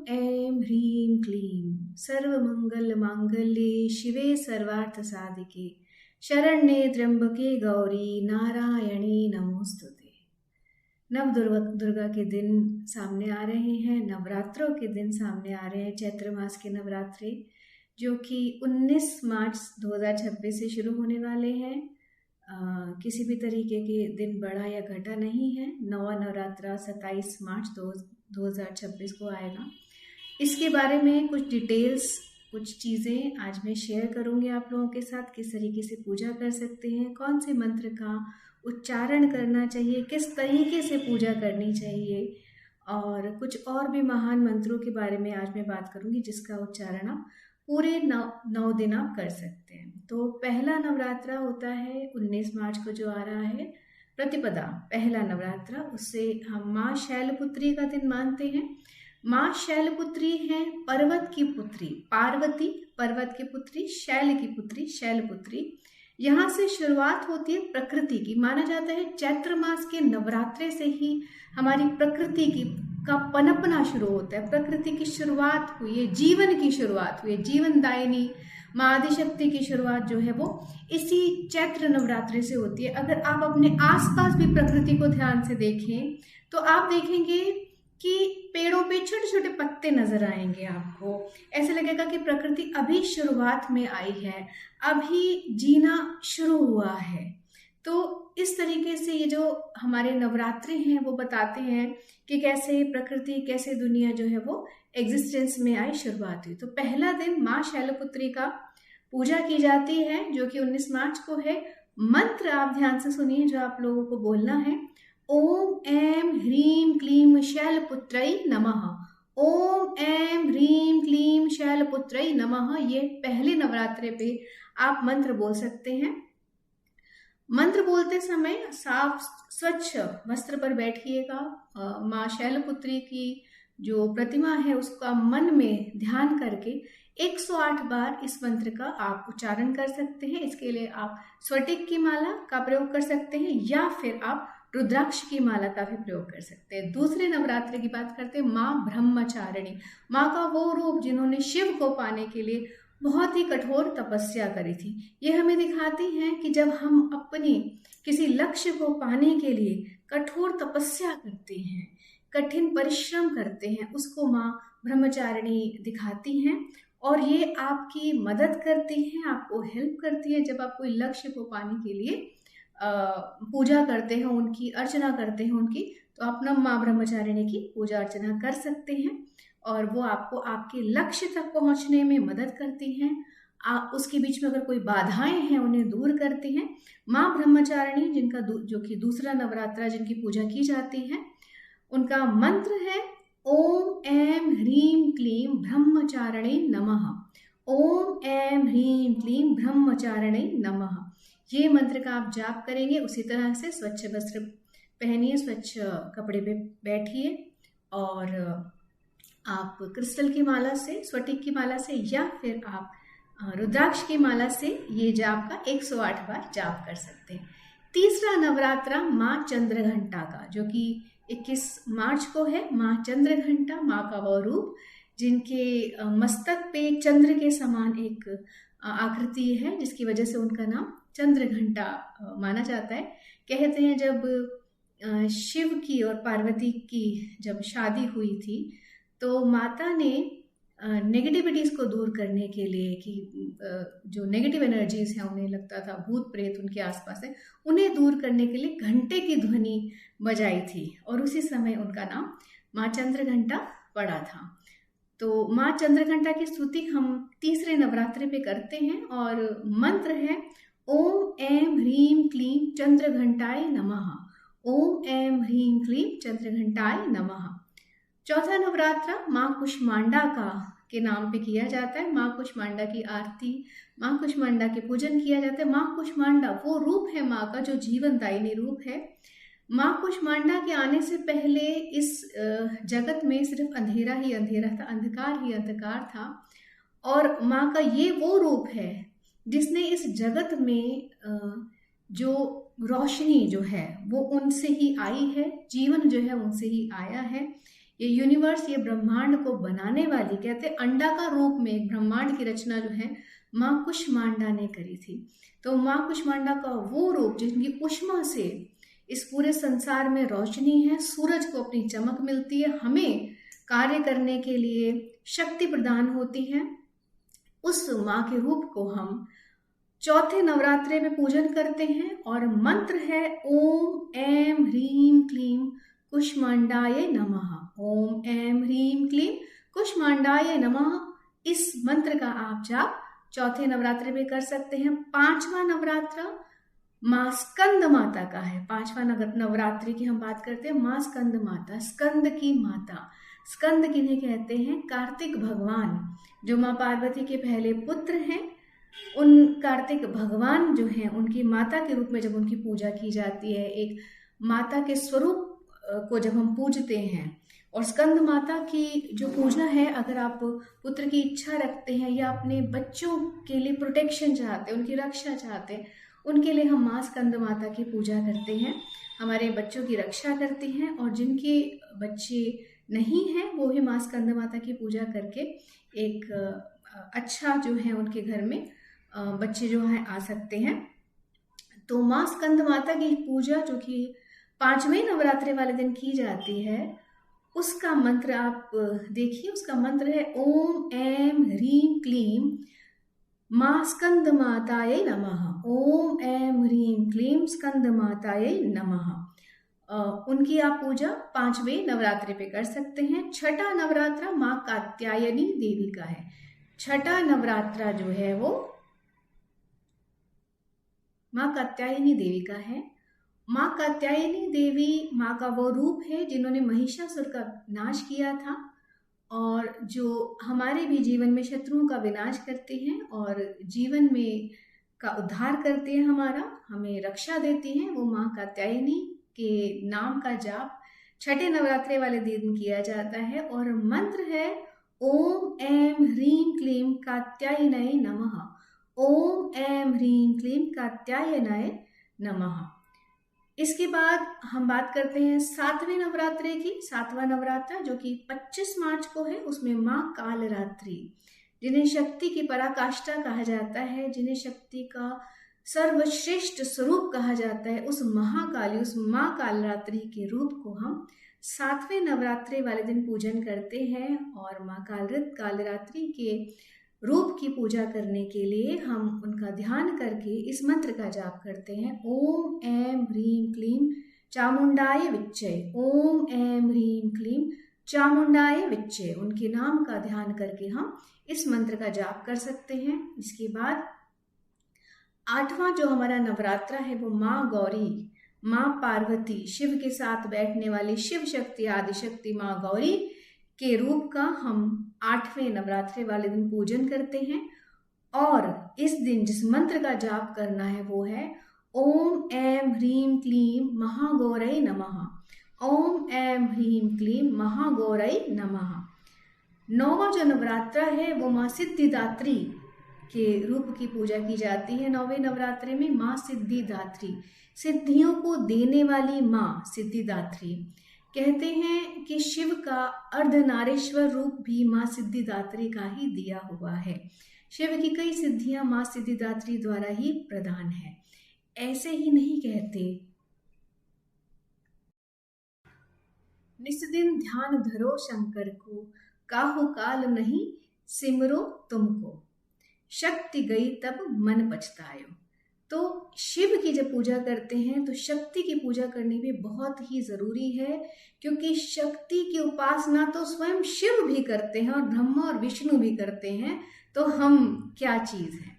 ऐं ह्रीं क्लीं सर्वमङ्गलमाङ्गल्ये शिवे सर्वार्थसाधिके शरण्ये त्र्यंबके गौरी नारायणी नमोस्तुते। दुर्गा के दिन सामने आ रहे हैं, नवरात्रों के दिन सामने आ रहे हैं। चैत्र मास के नवरात्रे जो कि 19 मार्च 2026 से शुरू होने वाले हैं। किसी भी तरीके के दिन बढ़ा या घटा नहीं है। नवा नवरात्रा 27 मार्च 2026 को आएगा। इसके बारे में कुछ डिटेल्स, कुछ चीज़ें आज मैं शेयर करूंगी आप लोगों के साथ। किस तरीके से पूजा कर सकते हैं, कौन से मंत्र का उच्चारण करना चाहिए, किस तरीके से पूजा करनी चाहिए, और कुछ और भी महान मंत्रों के बारे में आज मैं बात करूंगी जिसका उच्चारण आप पूरे 9 दिन आप कर सकते हैं। तो पहला नवरात्रा होता है 19 मार्च को जो आ रहा है, प्रतिपदा पहला नवरात्रा। उससे हम माँ शैलपुत्री का दिन मानते हैं। माँ शैलपुत्री है पर्वत की पुत्री, पार्वती पर्वत की पुत्री, शैल की पुत्री शैलपुत्री। यहाँ से शुरुआत होती है प्रकृति की। माना जाता है चैत्र मास के नवरात्रे से ही हमारी प्रकृति का पनपना शुरू होता है। प्रकृति की शुरुआत हुई है, जीवन की शुरुआत हुई है, जीवनदायिनी माँ आदिशक्ति की शुरुआत जो है वो इसी चैत्र नवरात्रि से होती है। अगर आप अपने आसपास भी प्रकृति को ध्यान से देखें तो आप देखेंगे कि पेड़ों पे छोटे छोटे पत्ते नजर आएंगे आपको। ऐसे लगेगा कि प्रकृति अभी शुरुआत में आई है, अभी जीना शुरू हुआ है। तो इस तरीके से ये जो हमारे नवरात्रे हैं वो बताते हैं कि कैसे प्रकृति, कैसे दुनिया जो है वो एग्जिस्टेंस में आई, शुरुआत हुई। तो पहला दिन माँ शैलपुत्री का पूजा की जाती है जो कि 19 मार्च को है। मंत्र आप ध्यान से सुनिए जो आप लोगों को बोलना है। ओम ऐं ह्रीं क्लीं शैलपुत्रै नमः। ओम ऐं ह्रीं क्लीं शैलपुत्रै नमः। ये पहले नवरात्रे पे आप मंत्र बोल सकते हैं। मंत्र बोलते समय साफ स्वच्छ वस्त्र पर बैठिएगा। माँ शैलपुत्री की जो प्रतिमा है उसका मन में ध्यान करके 108 बार इस मंत्र का आप उच्चारण कर सकते हैं। इसके लिए आप स्फटिक की माला का प्रयोग कर सकते हैं या फिर आप रुद्राक्ष की माला का भी प्रयोग कर सकते हैं। दूसरे नवरात्रि की बात करते हैं, माँ ब्रह्मचारिणी। माँ का वो रूप जिन्होंने शिव को पाने के लिए बहुत ही कठोर तपस्या करी थी। ये हमें दिखाती है कि जब हम अपने किसी लक्ष्य को पाने के लिए कठोर तपस्या करते हैं, कठिन परिश्रम करते हैं, उसको माँ ब्रह्मचारिणी दिखाती हैं। और ये आपकी मदद करती हैं, आपको हेल्प करती है जब आप कोई लक्ष्य को पाने के लिए पूजा करते हैं उनकी, अर्चना करते हैं उनकी। तो आप ना माँ ब्रह्मचारिणी की पूजा अर्चना कर सकते हैं और वो आपको आपके लक्ष्य तक पहुंचने में मदद करती हैं। उसके बीच में अगर कोई बाधाएं हैं उन्हें दूर करती हैं। माँ ब्रह्मचारिणी जिनका जो कि दूसरा नवरात्रा जिनकी पूजा की जाती है, उनका मंत्र है ओम ऐं ह्रीं क्लीं ब्रह्मचारिणे नमः। ओम ऐं ह्रीं क्लीं ब्रह्मचारिणे नमः। ये मंत्र का आप जाप करेंगे। उसी तरह से स्वच्छ वस्त्र पहनिए, स्वच्छ कपड़े पे बैठिए और आप क्रिस्टल की माला से, स्फटिक की माला से या फिर आप रुद्राक्ष की माला से ये जाप का 108 बार जाप कर सकते हैं। तीसरा नवरात्रा माँ चंद्रघंटा का जो कि 21 मार्च को है। माँ चंद्रघंटा, माँ का वो रूप जिनके मस्तक पे चंद्र के समान एक आकृति है जिसकी वजह से उनका नाम चंद्रघंटा माना जाता है। कहते हैं जब शिव की और पार्वती की जब शादी हुई थी तो माता ने नेगेटिविटीज को दूर करने के लिए कि जो नेगेटिव एनर्जीज हैं, उन्हें लगता था भूत प्रेत उनके आसपास है, उन्हें दूर करने के लिए घंटे की ध्वनि बजाई थी और उसी समय उनका नाम माँ चंद्रघंटा पड़ा था। तो माँ चंद्रघंटा की स्तुति हम तीसरे नवरात्रि पे करते हैं और मंत्र है ओम ऐं ह्रीं क्लीं चंद्रघंटाय नमः। ओम ऐं ह्रीं क्लीं चंद्रघंटाय नमः। चौथा नवरात्रा माँ कुष्मांडा के नाम पे किया जाता है। माँ कुष्मांडा की आरती, माँ कुष्मांडा के पूजन किया जाता है। माँ कुष्मांडा वो रूप है माँ का जो जीवनदायिनी रूप है। माँ कुष्मांडा के आने से पहले इस जगत में सिर्फ अंधेरा ही अंधेरा था, अंधकार ही अंधकार था। और माँ का ये वो रूप है जिसने इस जगत में जो रोशनी जो है वो उनसे ही आई है, जीवन जो है उनसे ही आया है। ये यूनिवर्स, ये ब्रह्मांड को बनाने वाली, कहते अंडा का रूप में एक ब्रह्मांड की रचना जो है माँ कुष्मांडा ने करी थी। तो माँ कुष्मांडा का वो रूप जिनकी उष्मा से इस पूरे संसार में रोशनी है, सूरज को अपनी चमक मिलती है, हमें कार्य करने के लिए शक्ति प्रदान होती है, उस माँ के रूप को हम चौथे नवरात्रे में पूजन करते हैं। और मंत्र है ओम ऐं ह्रीं क्लीं कुष्मांडाय नमः। ओम ऐं ह्रीं क्लीं कुष्मांडाय नमः। इस मंत्र का आप जाप चौथे नवरात्रे में कर सकते हैं। पांचवा नवरात्र माँ स्कंद माता का है। पांचवा नवरात्रि की हम बात करते हैं, माँ स्कंद माता, स्कंद की माता। स्कंद किन्हें कहते हैं? कार्तिक भगवान, जो माँ पार्वती के पहले पुत्र हैं। उन कार्तिक भगवान जो हैं, उनकी माता के रूप में जब उनकी पूजा की जाती है, एक माता के स्वरूप को जब हम पूजते हैं, और स्कंद माता की जो पूजा है, अगर आप पुत्र की इच्छा रखते हैं या अपने बच्चों के लिए प्रोटेक्शन चाहते हैं, उनकी रक्षा चाहते हैं, उनके लिए हम माँ स्कंद माता की पूजा करते हैं। हमारे बच्चों की रक्षा करती हैं, और जिनके बच्चे नहीं हैं वो भी माँ स्कंद माता की पूजा करके एक अच्छा जो है उनके घर में बच्चे जो हैं आ सकते हैं। तो माँ स्कंद माता की पूजा जो कि पांचवें नवरात्रि वाले दिन की जाती है, उसका मंत्र आप देखिए। उसका मंत्र है ओम ऐं ह्रीं क्लीं माँ स्कंद माताये नमः। ओम ऐं ह्रीं क्लीं स्कंद माताये नमः। उनकी आप पूजा पांचवें नवरात्रि पे कर सकते हैं। छठा नवरात्रा माँ कात्यायनी देवी का है। छठा नवरात्रा जो है वो माँ कात्यायनी देवी का है। माँ कात्यायनी देवी माँ का वो रूप है जिन्होंने महिषासुर का नाश किया था, और जो हमारे भी जीवन में शत्रुओं का विनाश करती हैं और जीवन में का उद्धार करती हैं, हमारा हमें रक्षा देती हैं। वो माँ कात्यायनी के नाम का जाप छठे नवरात्रे वाले दिन किया जाता है। और मंत्र है ओम ऐं ह्रीं क्लीं कात्यायनाय नमः। ओम ऐं ह्रीं क्लीं कात्यायनाय नमः। इसके बाद हम बात करते हैं सातवें नवरात्रे की। सातवां नवरात्रा जो कि 25 मार्च को है, उसमें माँ कालरात्रि, जिन्हें शक्ति की पराकाष्ठा कहा जाता है, जिन्हें शक्ति का सर्वश्रेष्ठ स्वरूप कहा जाता है, उस महाकाली, उस माँ कालरात्रि के रूप को हम सातवें नवरात्रि वाले दिन पूजन करते हैं। और माँ कालरात्रि के रूप की पूजा करने के लिए हम उनका ध्यान करके इस मंत्र का जाप करते हैं ओम ऐं ह्रीं क्लीं चामुंडाय विच्चे। ओम ऐं ह्रीं क्लीं चामुंडाय विच्चे। उनके नाम का ध्यान करके हम इस मंत्र का जाप कर सकते हैं। इसके बाद आठवां जो हमारा नवरात्रा है वो माँ गौरी, माँ पार्वती, शिव के साथ बैठने वाली शिव शक्ति, आदिशक्ति माँ गौरी के रूप का हम आठवें नवरात्रि वाले दिन पूजन करते हैं। और इस दिन जिस मंत्र का जाप करना है वो है ओम ऐं ह्रीं क्लीं महागौरये नमः। ओम ऐं ह्रीं क्लीं महागौरये नमः। नौवां जो नवरात्रा है वो माँ सिद्धिदात्री के रूप की पूजा की जाती है। नौवें नवरात्रे में माँ सिद्धिदात्री, सिद्धियों को देने वाली माँ सिद्धिदात्री। कहते हैं कि शिव का अर्धनारीश्वर रूप भी माँ सिद्धिदात्री का ही दिया हुआ है। शिव की कई सिद्धियां माँ सिद्धिदात्री द्वारा ही प्रदान है। ऐसे ही नहीं कहते, निस्दिन ध्यान धरो शंकर को, काहू काल नहीं सिमरो तुमको, शक्ति गई तब मन पछतायो। तो शिव की जब पूजा करते हैं तो शक्ति की पूजा करनी भी बहुत ही जरूरी है, क्योंकि शक्ति की उपासना तो स्वयं शिव भी करते हैं और ब्रह्मा और विष्णु भी करते हैं, तो हम क्या चीज है।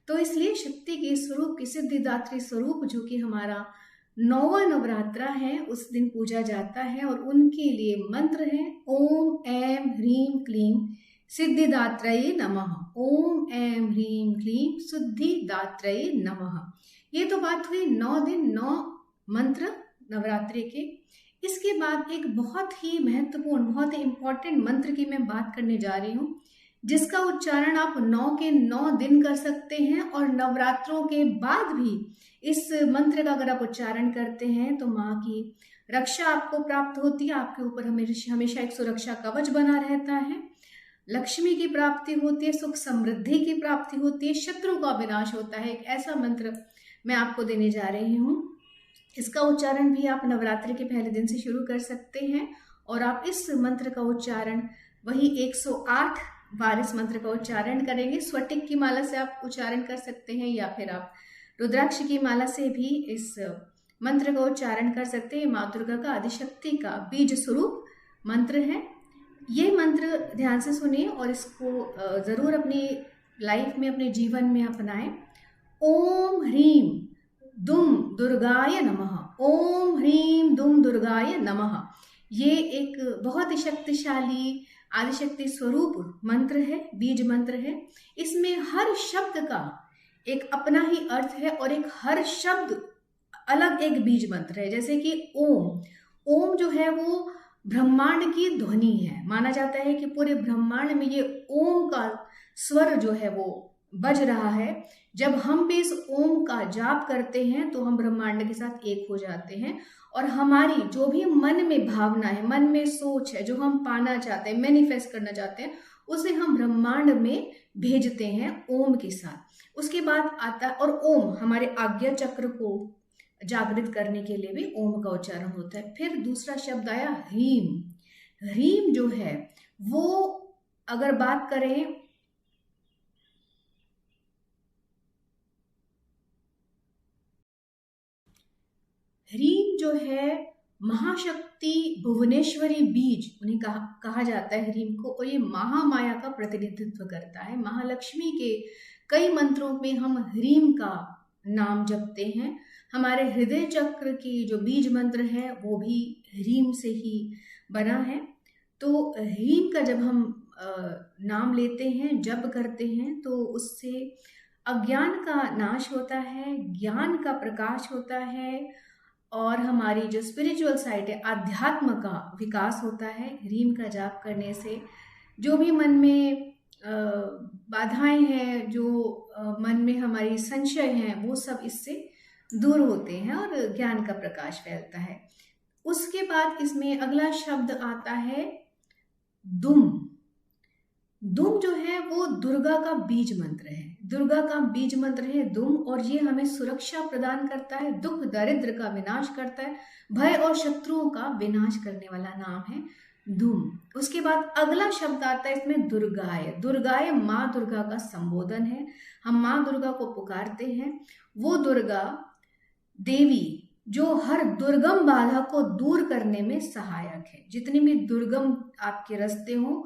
तो इसलिए शक्ति के स्वरूप की सिद्धिदात्री स्वरूप जो कि हमारा नौवां नवरात्रा है उस दिन पूजा जाता है। और उनके लिए मंत्र है ओम ऐं ह्रीं क्लीं सिद्धिदात्रये नमः। ओम ऐं ह्रीं क्लीं सिद्धिदात्रये नमः। ये तो बात हुई 9 दिन 9 मंत्र नवरात्रि के। इसके बाद एक बहुत ही महत्वपूर्ण, बहुत ही इंपॉर्टेंट मंत्र की मैं बात करने जा रही हूँ, जिसका उच्चारण आप 9 के 9 दिन कर सकते हैं। और नवरात्रों के बाद भी इस मंत्र का अगर आप उच्चारण करते हैं तो माँ की रक्षा आपको प्राप्त होती है, आपके ऊपर हमेशा एक सुरक्षा कवच बना रहता है। लक्ष्मी की प्राप्ति होती है, सुख समृद्धि की प्राप्ति होती है, शत्रु का विनाश होता है। एक ऐसा मंत्र मैं आपको देने जा रही हूँ। इसका उच्चारण भी आप नवरात्रि के पहले दिन से शुरू कर सकते हैं और आप इस मंत्र का उच्चारण वही 108 बार इस मंत्र का उच्चारण करेंगे। स्वटिक की माला से आप उच्चारण कर सकते हैं या फिर आप रुद्राक्ष की माला से भी इस मंत्र का उच्चारण कर सकते हैं। माँ दुर्गा का आदिशक्ति का बीज स्वरूप मंत्र है। ये मंत्र ध्यान से सुनिए और इसको ज़रूर अपनी लाइफ में, अपने जीवन में अपनाएं। ओम ह्रीम दुम दुर्गाय नमः। ओम ह्रीम दुम दुर्गाय नमः। ये एक बहुत ही शक्तिशाली आदिशक्ति स्वरूप मंत्र है, बीज मंत्र है। इसमें हर शब्द का एक अपना ही अर्थ है और एक हर शब्द अलग एक बीज मंत्र है। जैसे कि ओम, ओम जो है वो ब्रह्मांड की ध्वनि है। माना जाता है कि पूरे ब्रह्मांड में ये ओम का स्वर जो है वो बज रहा है। जब हम भी इस ओम का जाप करते हैं तो हम ब्रह्मांड के साथ एक हो जाते हैं और हमारी जो भी मन में भावना है, मन में सोच है, जो हम पाना चाहते हैं, मैनिफेस्ट करना चाहते हैं, उसे हम ब्रह्मांड में भेजते हैं ओम के साथ। उसके बाद आता और ओम हमारे आज्ञा चक्र को जागृत करने के लिए भी ओम का उच्चारण होता है। फिर दूसरा शब्द आया ह्रीम। ह्रीम जो है वो अगर बात करें ह्रीम जो है महाशक्ति भुवनेश्वरी बीज उन्हें कहा जाता है ह्रीम को, और ये महामाया का प्रतिनिधित्व करता है। महालक्ष्मी के कई मंत्रों में हम ह्रीम का नाम जपते हैं। हमारे हृदय चक्र की जो बीज मंत्र है वो भी ह्रीम से ही बना है। तो ह्रीम का जब हम नाम लेते हैं, जप करते हैं, तो उससे अज्ञान का नाश होता है, ज्ञान का प्रकाश होता है और हमारी जो स्पिरिचुअल साइड है, अध्यात्म का विकास होता है। ह्रीम का जाप करने से जो भी मन में बाधाएं हैं, जो मन में हमारी संशय हैं, वो सब इससे दूर होते हैं और ज्ञान का प्रकाश फैलता है। उसके बाद इसमें अगला शब्द आता है दुम। दुम जो है वो दुर्गा का बीज मंत्र है। दुर्गा का बीज मंत्र है दुम, और ये हमें सुरक्षा प्रदान करता है, दुख दरिद्र का विनाश करता है, भय और शत्रुओं का विनाश करने वाला नाम है दुम। उसके बाद अगला शब्द आता है इसमें दुर्गाय। दुर्गाय माँ दुर्गा का संबोधन है। हम माँ दुर्गा को पुकारते हैं। वो दुर्गा देवी जो हर दुर्गम बाधा को दूर करने में सहायक है। जितनी भी दुर्गम आपके रास्ते हों,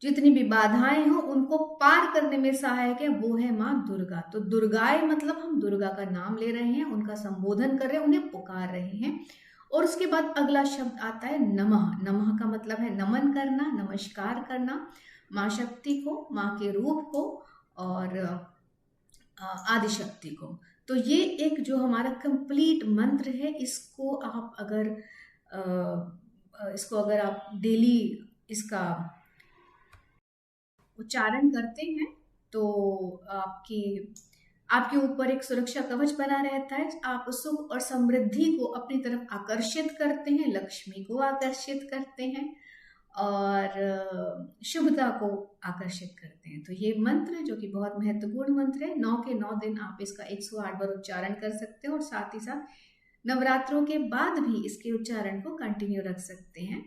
जितनी भी बाधाएं हों, उनको पार करने में सहायक है, वो है माँ दुर्गा। तो दुर्गाए मतलब हम दुर्गा का नाम ले रहे हैं, उनका संबोधन कर रहे हैं, उन्हें पुकार रहे हैं। और उसके बाद अगला शब्द आता है नमः। नमः का मतलब है नमन करना, नमस्कार करना माँ शक्ति को, माँ के रूप को और आदिशक्ति को। तो ये एक जो हमारा कंप्लीट मंत्र है, इसको अगर आप डेली इसका उच्चारण करते हैं तो आपके ऊपर एक सुरक्षा कवच बना रहता है। आप सुख और समृद्धि को अपनी तरफ आकर्षित करते हैं, लक्ष्मी को आकर्षित करते हैं और शुभता को आकर्षित करते हैं। तो ये मंत्र जो कि बहुत महत्वपूर्ण मंत्र है, 9 के 9 दिन आप इसका 108 बार उच्चारण कर सकते हैं और साथ ही साथ नवरात्रों के बाद भी इसके उच्चारण को कंटिन्यू रख सकते हैं।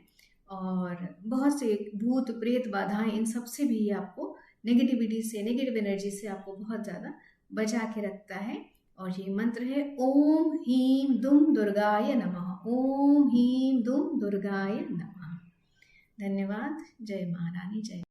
और बहुत से भूत प्रेत बाधाएं, इन सब से भी आपको नेगेटिविटी से, नेगेटिव एनर्जी से आपको बहुत ज़्यादा बचा के रखता है। और ये मंत्र है ओम ह्रीम दुम दुर्गाय नमः। ओम ह्रीम दुम दुर्गाय नमः। धन्यवाद। जय महारानी। जय।